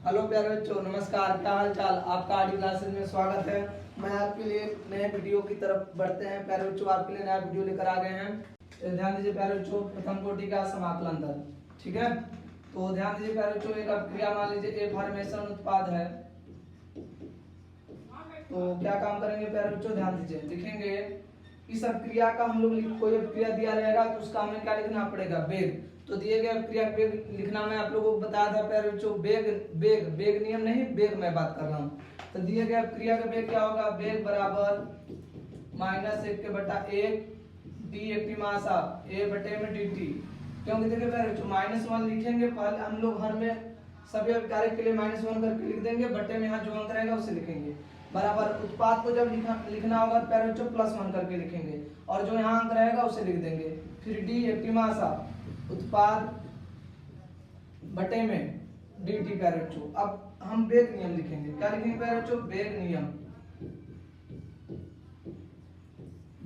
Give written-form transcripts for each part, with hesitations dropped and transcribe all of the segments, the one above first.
Hello प्यारे बच्चों, नमस्कार। क्या हाल चाल? आपका आरडी क्लासेस में स्वागत है। मैं आपके लिए नए वीडियो की तरफ बढ़ते हैं। प्यारे बच्चों, आपके लिए नया वीडियो लेकर आ गए हैं। तो ध्यान दीजिए प्यारे बच्चों, प्रथम कोटि का समाकलन दर। ठीक है, तो ध्यान दीजिए प्यारे बच्चों, एक अभिक्रिया मान लीजिए ए फॉर्मेशन उत्पाद है। तो क्या काम करेंगे प्यारे बच्चों, ध्यान दीजिए। लिखेंगे इस अभिक्रिया का हम लोग कोई अभिक्रिया दिया रहेगा तो उसका हमें क्या लिखना पड़ेगा, वेग। तो दिए गए अभिक्रिया वेग लिखना मैं आप लोगों को बताया था प्यारे बच्चों। वेग वेग वेग नियम नहीं, वेग मैं बात कर रहा हूँ। तो दिए गए अभिक्रिया का वेग क्या होगा, वेग बराबर -1/1 डी एक्टिव मास ऑफ ए बटे में डी टी। क्योंकि देखिए प्यारे बच्चों, -1 लिखेंगे पहले हम लोग हर में सभी अभिकार्य के लिए -1 करके लिख देंगे, बटे में यहाँ जो अंक रहेगा उसे लिखेंगे। बराबर उत्पाद को जब लिखना होगा तो प्यारे बच्चों +1 करके लिखेंगे, और जो यहाँ अंक रहेगा उसे लिख देंगे। फिर डी एक्टिव मास ऑफ उत्पाद बटे में डी टी। प्यारे बच्चों अब हम वेग नियम लिखेंगे। क्या लिखेंगे प्यारे बच्चों, वेग नियम।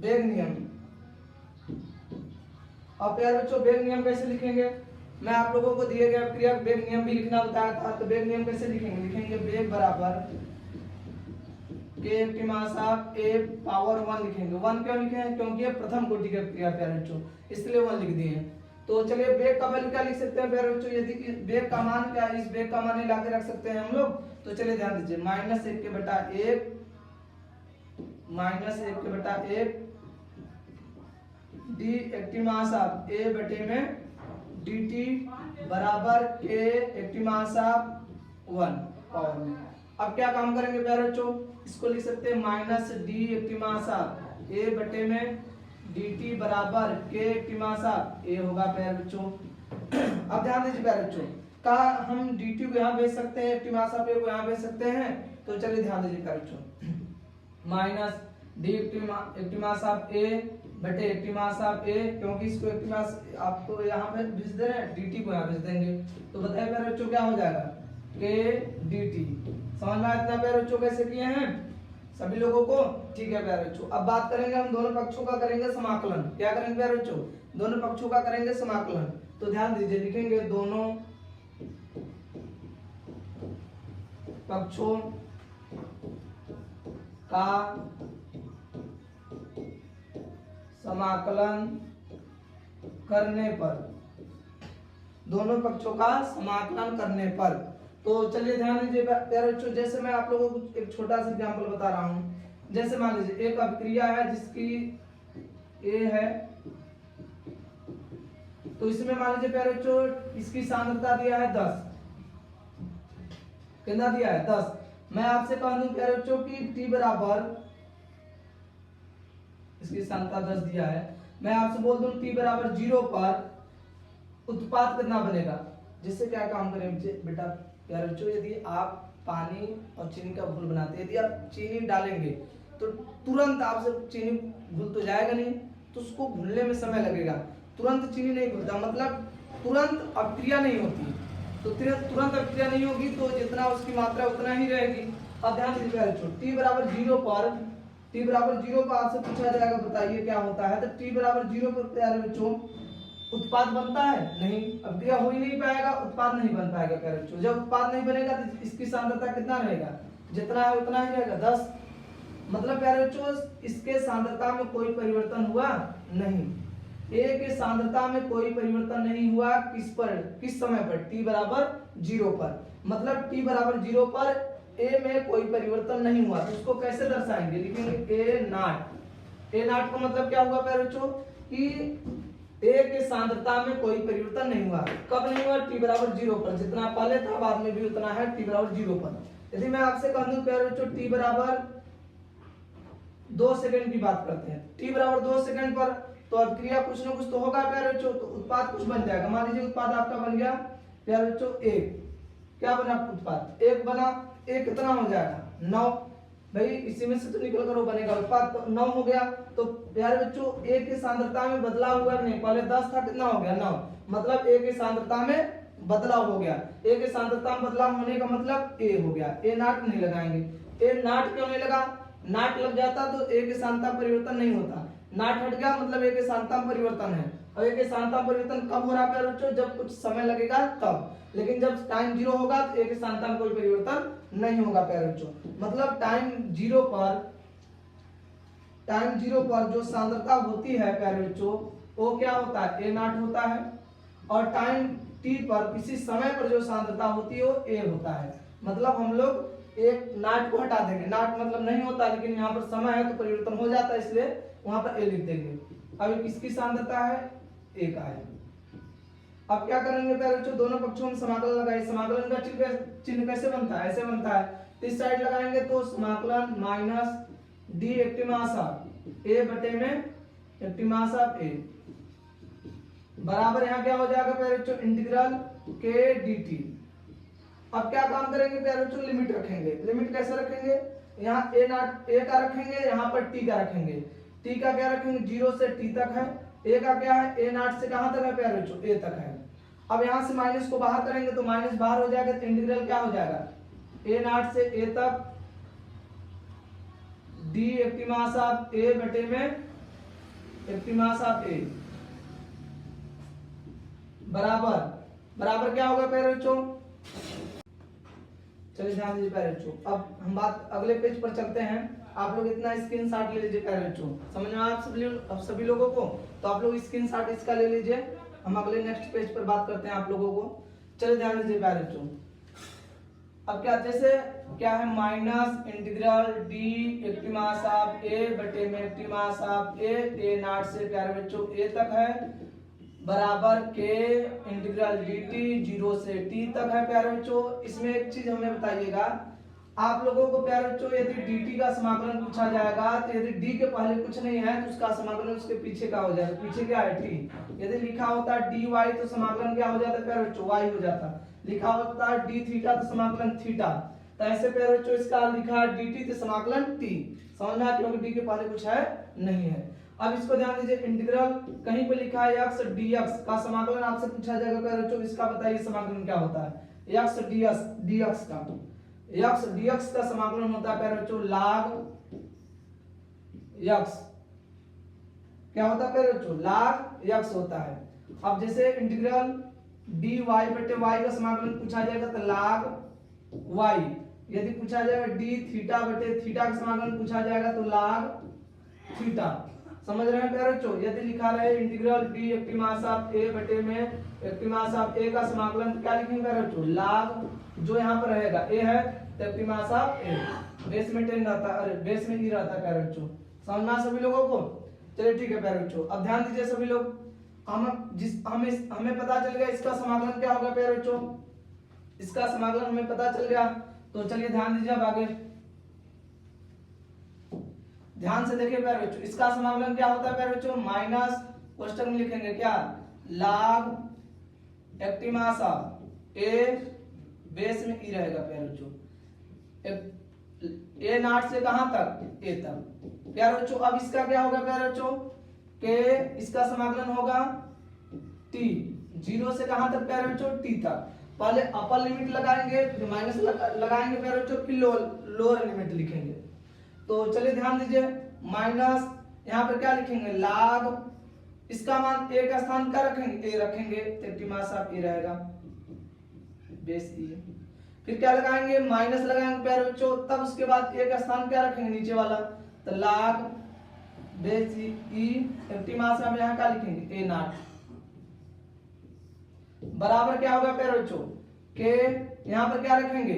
वेग नियम। अब प्यारे बच्चों वेग नियम कैसे लिखेंगे, मैं आप लोगों को दिए गए अभिक्रिया वेग नियम भी लिखना बताया था। तो वेग नियम कैसे लिखेंगे, लिखेंगे वेग बराबर के active mass of A power 1 लिखेंगे। 1 क्यों लिखे हैं, क्योंकि ये प्रथम कोटि की अभिक्रिया प्यारे बच्चों, इसलिए 1 लिख दिए हैं। तो चलिए वेग का वैल्यू क्या लिख सकते हैं प्यारे बच्चों, यदि वेग का मान क्या है, इस वेग का मान ला के रख सकते हैं हम लोग। तो चलिए ध्यान दीजिए, -1/1 -1/1 डी एक्टिव मास ऑफ ए बटे में डी टी बराबर के एक्टिव मास ऑफ 1 पावर में। अब क्या काम करेंगे प्यारे बच्चों, इसको लिख सकते हैं -डी एक्टिव मास ऑफ ए बटे में डी टी बराबर के एक्टिव मास ऑफ ए होगा प्यारे बच्चों। अब ध्यान दीजिए प्यारे बच्चों, का हम डी टी को यहाँ भेज सकते हैं, एक्टिव मास ऑफ ए को यहाँ भेज सकते हैं। तो चलिए ध्यान दीजिए प्यारे बच्चों, -डी एक्टिव मास ऑफ ए बटे एक्टिव मास ऑफ ए, क्योंकि इसको एक्टिव मास आपको यहाँ पे भेज दे रहे हैं, डीटी को यहाँ भेज देंगे। तो बताइए प्यारे बच्चों क्या हो जाएगा, के डी टी। समझ में इतना प्यारे बच्चों कैसे किए हैं सभी लोगों को? ठीक है प्यारे बच्चों, अब बात करेंगे हम दोनों पक्षों का करेंगे समाकलन। क्या करेंगे प्यारे बच्चों, दोनों पक्षों का करेंगे समाकलन। तो ध्यान दीजिए, लिखेंगे दोनों पक्षों का समाकलन करने पर, दोनों पक्षों का समाकलन करने पर। तो चलिए ध्यान दीजिए प्यारे बच्चों, जैसे मैं आप लोगों को एक छोटा सा एग्जांपल बता रहा हूं। जैसे मान लीजिए एक अभिक्रिया है जिसकी ए है, तो इसमें मान लीजिए प्यारे बच्चों इसकी सांद्रता दिया है 10। कितना दिया है, 10। मैं आपसे कह दूं प्यारे बच्चों की टी बराबर, इसकी सांद्रता 10 दिया है, मैं आपसे बोल दूं टी बराबर 0 पर उत्पाद कितना बनेगा। जिससे क्या काम करेंगे बेटा प्यारे बच्चों, यदि आप पानी और चीनी का घोल बनाते हैं, यदि आप चीनी डालेंगे तो तुरंत आपसे चीनी घुल तो जाएगा नहीं, तो उसको घुलने में समय लगेगा। तुरंत चीनी नहीं घुलता, मतलब तुरंत अभिक्रिया नहीं होती। तो तुरंत अभिक्रिया नहीं होगी तो जितना उसकी मात्रा उतना ही रहेगी। अब ध्यान दीजिए प्यारे बच्चों, टी बराबर 0 पर, टी बराबर 0 पर आपसे पूछा जाएगा बताइए क्या होता है। तो टी बराबर 0 पर प्यारे बच्चों उत्पाद बनता है नहीं, अभिक्रिया हो ही नहीं पाएगा, उत्पाद नहीं बन पाएगा प्यारे बच्चों। जब उत्पाद नहीं बनेगा तो इसकी सांद्रता कितना रहेगा, जितना है उतना ही रहेगा, 10। मतलब प्यारे बच्चों इसके सांद्रता में कोई परिवर्तन हुआ नहीं, ए के सांद्रता में कोई परिवर्तन नहीं हुआ। किस पर, किस समय पर, टी बराबर 0 पर। मतलब टी बराबर 0 पर ए में कोई परिवर्तन नहीं हुआ। तो इसको कैसे दर्शाएंगे, लिखेंगे ए नॉट। ए नॉट का मतलब क्या हुआ प्यारे बच्चों कि ए के सांद्रता में कोई परिवर्तन नहीं हुआ। कब नहीं हुआ, टी बराबर 0 पर। जितना पहले था बाद में भी उतना है, टी बराबर 0 पर। यदि मैं आपसे कह दूं प्यारे बच्चों टी बराबर 2 सेकंड की बात करते हैं, टी बराबर 2 सेकंड पर, तो अभिक्रिया कुछ ना कुछ तो होगा प्यारे बच्चों, तो उत्पाद कुछ बन जाएगा। मान लीजिए उत्पाद आपका बन गया प्यारे बच्चों 1। क्या बना उत्पाद, 1 बना। 1 कितना हो जाएगा, 9। भाई इसी में से तो निकल कर वो बनेगा, उत्पाद तो 9 हो गया। तो प्यारे बच्चों ए की सांद्रता में बदलाव हुआ नहीं, पहले 10 था, कितना हो गया, 9। मतलब ए की सांद्रता में बदलाव हो गया। ए की सांद्रता में बदलाव होने का मतलब ए हो गया। ए नॉट नहीं लगाएंगे। ए नॉट क्यों नहीं लगा, नॉट लग जाता तो ए की सांद्रता परिवर्तन नहीं होता। नॉट हट गया मतलब ए की सांद्रता में परिवर्तन है। और एक स्थानता में परिवर्तन कब हो रहा है प्यारे बच्चों, जब कुछ समय लगेगा तब, लेकिन जब टाइम 0 होगा तो एक स्थानता में कोई परिवर्तन नहीं होगा प्यारे बच्चों। मतलब टाइम 0 पर जो सांद्रता होती है प्यारे बच्चों वो क्या होता है, A0 होता है, और टाइम t पर किसी समय पर जो सांद्रता होती है वो A होता है। मतलब हम लोग एक नाट को हटा देंगे, नाट मतलब नहीं होता लेकिन यहाँ पर समय है तो परिवर्तन हो जाता है, इसलिए वहां पर A लिख देंगे। अब किसकी सांद्रता है, A का है। अब क्या करेंगे प्यारे बच्चों, दोनों पक्षों में समाकलन लगाए। समाकलन का चिन्ह कैसे बनता है, ऐसे बनता है, इस साइड लगाएंगे तो समाकलन माइनस डी एक्टिमास ऑफ ए बटे में एक्टिमास ऑफ ए बराबर यहाँ क्या हो जाएगा प्यारे बच्चों, इंटीग्रल के dt। अब क्या काम करेंगे प्यारे बच्चों, लिमिट रखेंगे। लिमिट कैसे रखेंगे, यहाँ ए नॉट ए का रखेंगे, यहाँ पर टी का रखेंगे। टी का क्या रखेंगे, 0 से टी तक है। ए का क्या है, ए नॉट से कहां तक है प्यारे बच्चों, ए तक है। अब यहाँ से माइनस को बाहर करेंगे तो माइनस बाहर हो जाएगा, तो इंटीग्रल क्या हो जाएगा, ए नॉट से ए तक डी एक्टिमास ऑफ ए बटे में एक्टिमास ऑफ ए बराबर बराबर क्या होगा प्यारे बच्चों, चलिए ध्यान दीजिए प्यारे बच्चों। अब हम बात अगले पेज पर चलते हैं। आप लोग इतना स्क्रीनशॉट ले लीजिए प्यारे बच्चों, समझ में आप सभी लोगों को, तो आप लोग स्क्रीनशॉट इसका ले लीजिए। हम अगले नेक्स्ट पेज पर बात करते हैं आप लोगों को। चलिए ध्यान दीजिए प्यारे बच्चों। अब क्या, जैसे क्या है, माइनस इंटीग्रल डी एक्टिमास ऑफ ए बटे में एक्टिमास ऑफ ए नॉट से प्यारे बच्चों ए तक है बराबर के इंटीग्रल dt 0 से t तक है प्यारे बच्चों। इसमें एक चीज हमें बताइएगा आप लोगों को प्यारे बच्चों, यदि dt का समाकलन पूछा जाएगा तो यदि d के पहले कुछ नहीं है तो उसका समाकलन उसके पीछे का हो जाएगा। पीछे क्या है, t। यदि लिखा होता dy तो समाकलन क्या हो जाता है प्यारे बच्चों, y हो जाता। लिखा होता d थीटा तो समाकलन थीटा। तो ऐसे प्यारे बच्चों इसका लिखा है dt तो समाकलन t। समझ में आया, क्योंकि d के पहले कुछ है नहीं है। अब इसको ध्यान दीजिए, इंटीग्रल कहीं पे लिखा है x dx का समाकलन आपसे पूछा जाएगा प्यारे बच्चों, इसका बताइए समाकलन क्या होता है। x dx का समाकलन होता है प्यारे बच्चों log x। क्या होता है प्यारे बच्चों, log x होता है। अब जैसे इंटीग्रल dy बटे y का समाकलन पूछा जाएगा तो log y। यदि पूछा जाएगा d थीटा बटे थीटा का समाकलन पूछा जाएगा तो log थीटा। समझ रहे हैं प्यारे बच्चों। यदि लिखा रहे इंटीग्रल डी एक्टिमास ऑफ ए बटे में एक्टिमास ऑफ ए का समाकलन क्या लिखेंगे प्यारे बच्चों, log जो यहाँ पर रहेगा ए है तो एक्टिमास ऑफ ए, बेस में 10 रहता है, अरे बेस में ई रहता है प्यारे बच्चों। समझना सभी लोगों को, चलिए ठीक है प्यारे बच्चों। अब ध्यान दीजिए सभी लोग, हमें पता चल गया इसका समाकलन क्या होगा प्यारे बच्चों, इसका समाकलन हमें पता चल गया। तो चलिए ध्यान दीजिए, अब आगे ध्यान से देखिए प्यारे बच्चों, इसका समाकलन क्या होता है प्यारे बच्चों, माइनस क्वेश्चन में लिखेंगे क्या, log एक्टिमास ऑफ ए बेस में ई रहेगा प्यारे बच्चों, ए नॉट से कहां तक, ए तक प्यारे बच्चों। अब इसका क्या होगा प्यारे बच्चों, के इसका समाकलन होगा t 0 से कहां तक प्यारे बच्चों, t तक। पहले अपर लिमिट लगाएंगे फिर माइनस लगाएंगे प्यारे बच्चों, फिर लोअर लिमिट लिखेंगे। तो चलिए ध्यान दीजिए, माइनस यहाँ पर क्या लिखेंगे, log इसका मान a का स्थान क्या रखेंगे, a रखेंगे तो एक्टिमास ऑफ a रहेगा बेस ई। फिर क्या लगाएंगे, माइनस लगाएंगे प्यारे बच्चों, तब उसके बाद a का स्थान क्या रखेंगे नीचे वाला, तो log बेस ई एक्टिमास ऑफ यहाँ क्या लिखेंगे a नॉट बराबर क्या होगा प्यारे बच्चों, के यहाँ पर क्या रखेंगे,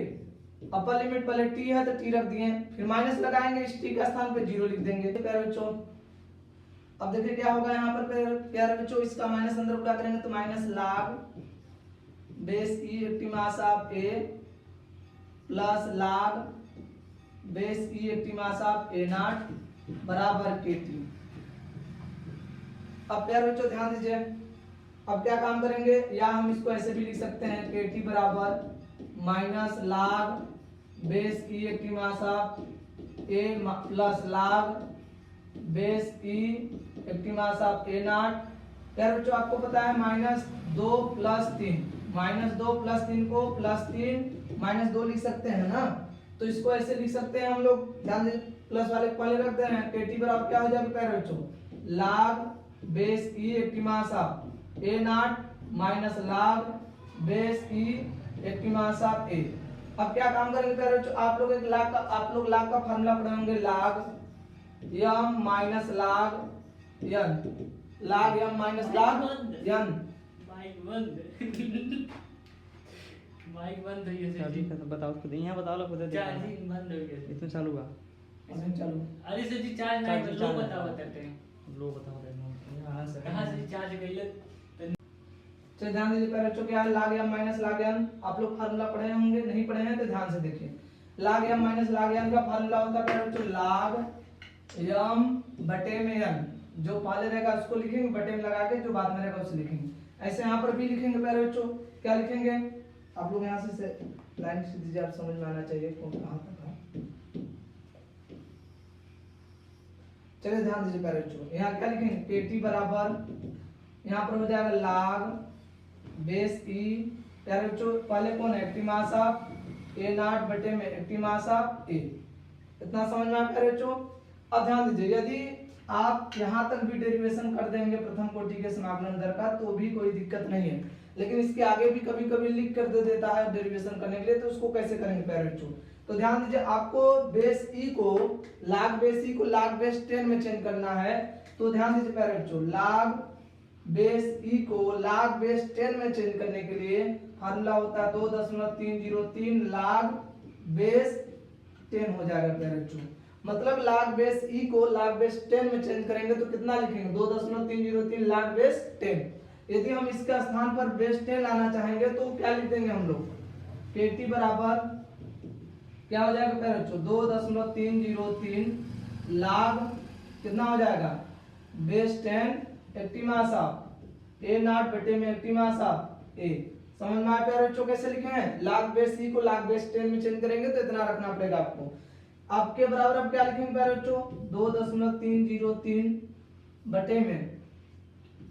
अपर लिमिट पहले t है तो t रख दिए, फिर माइनस लगाएंगे, इस t का स्थान पे 0 लिख देंगे प्यारे बच्चों। अब देखिए क्या होगा यहाँ पर प्यारे बच्चों, इसका माइनस अंदर गुणा करेंगे तो माइनस log बेस ई एक्टिमास of a plus log base e एक्टिमास ऑफ a नॉट बराबर kt। अब प्यारे बच्चों ध्यान दीजिए, अब क्या काम करेंगे, या हम इसको ऐसे भी लिख सकते हैं, kt बराबर माइनस log बेस ई एक्टिमास of a plus log base e एक्टिमास ऑफ a नॉट। प्यारे बच्चों आपको पता है -2 + 3, -2 + 3 को +3 -2 लिख सकते हैं ना, तो इसको ऐसे लिख सकते हैं हम लोग, ध्यान दीजिए प्लस वाले पहले रख दे रहे हैं, kt बराबर क्या हो जाएगा प्यारे बच्चों, log बेस ई एक्टिमास of a naught minus log base e एक्टिमास ऑफ ए। अब क्या काम करेंगे प्यारे बच्चों, आप लोग log का फार्मूला पढ़े होंगे, log m minus log n, log m minus log n। Mike बंद हो गया सर जी। बताओ खुद यहाँ बताओ लो खुद चार्जिंग बंद हो गया इसमें चालू हुआ इसमें चालू अरे सर जी चार्ज नहीं चार्ज लो चार्ज बताते हैं लो बताओ हाँ सर। कहां से चार्ज कइले। चलिए ध्यान दीजिए प्यारे बच्चों, क्या है log m minus log n। आप लोग फार्मूला पढ़े होंगे, नहीं पढ़े हैं तो ध्यान से देखिए। log m minus log n का फार्मूला होता है प्यारे बच्चों log m बटे में n। जो पहले रहेगा उसको लिखेंगे बटे में लगा के, जो बाद में रहेगा उसे लिखेंगे। ऐसे यहाँ पर भी लिखेंगे प्यारे बच्चों, क्या लिखेंगे आप लोग यहाँ से लाइन से दीजिए, आप समझ में आना चाहिए कौन कहाँ तक है। चलिए ध्यान दीजिए प्यारे बच्चों, यहाँ क्या लिखेंगे kt बराबर, यहाँ पर हो जाएगा log बेस ई प्यारे बच्चों, पहले कौन है एक्टिमास ऑफ ए नॉट बटे में एक्टिमास ऑफ ए। इतना समझ में आया प्यारे बच्चों। अब ध्यान दीजिए, यदि आप यहाँ तक भी डेरिवेशन कर देंगे प्रथम कोटि के समाकलन दर का तो भी कोई दिक्कत नहीं है, लेकिन इसके आगे भी कभी कभी लिख कर दे देता है डेरिवेशन करने के लिए, तो उसको कैसे करेंगे प्यारे बच्चों। तो ध्यान दीजिए, आपको बेस ई को log बेस ई को log बेस 10 में चेंज करना है। तो ध्यान दीजिए प्यारे बच्चों, log बेस ई को log बेस 10 में चेंज करने के लिए फार्मूला होता है 2.303 log बेस 10 हो जाएगा प्यारे बच्चों। मतलब log बेस ई को log बेस 10 में चेंज करेंगे तो कितना लिखेंगे 2.303 log बेस 10। यदि हम इसका स्थान पर बेस 10 लाना चाहेंगे तो क्या लिख देंगे हम लोग, kt बराबर क्या हो जाएगा प्यारे बच्चों 2.303 log कितना हो जाएगा बेस 10 एक्टिमास ऑफ ए नॉट बटे में एक्टिमास ऑफ ए। समझ में आया प्यारे बच्चों कैसे लिखे हैं, log बेस ई को log बेस 10 में चेंज करेंगे तो इतना रखना पड़ेगा आपको। आपके बराबर अब क्या लिखेंगे प्यारे बच्चों 2.303 बटे में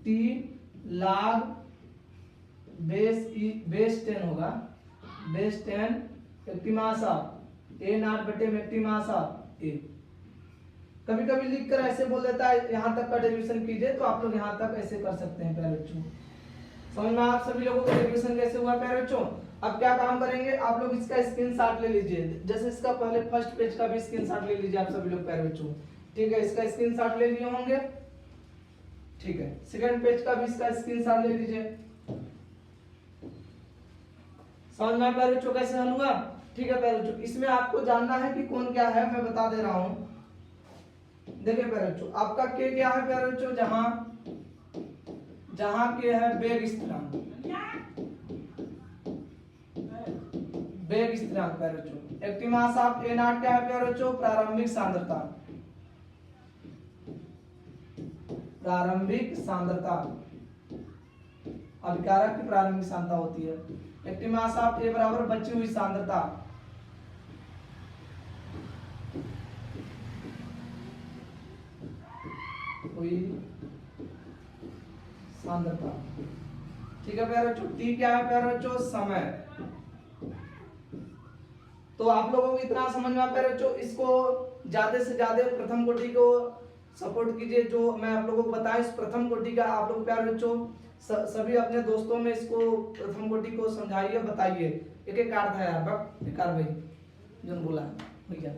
t log बेस ई बेस 10 होगा, बेस 10 एक्टिमास ऑफ ए नॉट बटे में एक्टिमास ऑफ ए। कभी कभी लिख कर ऐसे बोल देता है यहाँ तक का डेरिवेशन कीजिए, तो आप लोग यहाँ तक ऐसे कर सकते हैं प्यारे बच्चों। समझ में आप सभी लोगों का डेरिवेशन कैसे हुआ प्यारे बच्चों। अब क्या काम करेंगे, आप लोग इसका स्क्रीनशॉट ले लीजिए, जैसे इसका पहले फर्स्ट पेज का भी स्क्रीनशॉट ले लीजिए आप सभी लोग प्यारे बच्चों, ठीक है। इसका स्क्रीनशॉट ले लिए होंगे, ठीक है। सेकंड पेज का भी इसका स्क्रीनशॉट ले लीजिए। समझ में प्यारे बच्चों कैसे हल हुआ, ठीक है प्यारे बच्चों। इसमें आपको जानना है कि कौन क्या है, मैं बता दे रहा हूं। देखिए प्यारे बच्चों, आपका के क्या है प्यारे बच्चों, जहां के है वेग स्थिरांक, वेग स्थिरांक प्यारे बच्चों। एक्टिमास ऑफ ए नॉट क्या है प्यारे बच्चों, प्रारंभिक सांद्रता, प्रारंभिक सांद्रता, अभिकारक की प्रारंभिक सांद्रता होती है। एक्टिमास ऑफ ए बराबर बची हुई सांद्रता, हुई सांद्रता, ठीक है प्यारे बच्चों। टी क्या है प्यारे बच्चों, समय। तो आप लोगों को इतना समझ में आ प्यारे बच्चों, इसको ज्यादा से ज्यादा प्रथम कोटि को सपोर्ट कीजिए, जो मैं आप लोगों को बताया इस प्रथम कोटि का आप लोग प्यारे बच्चों सभी अपने दोस्तों में इसको प्रथम कोटि को समझाइए, बताइए। एक एक कार्ड था यार, बेकार भाई जो बोला भैया।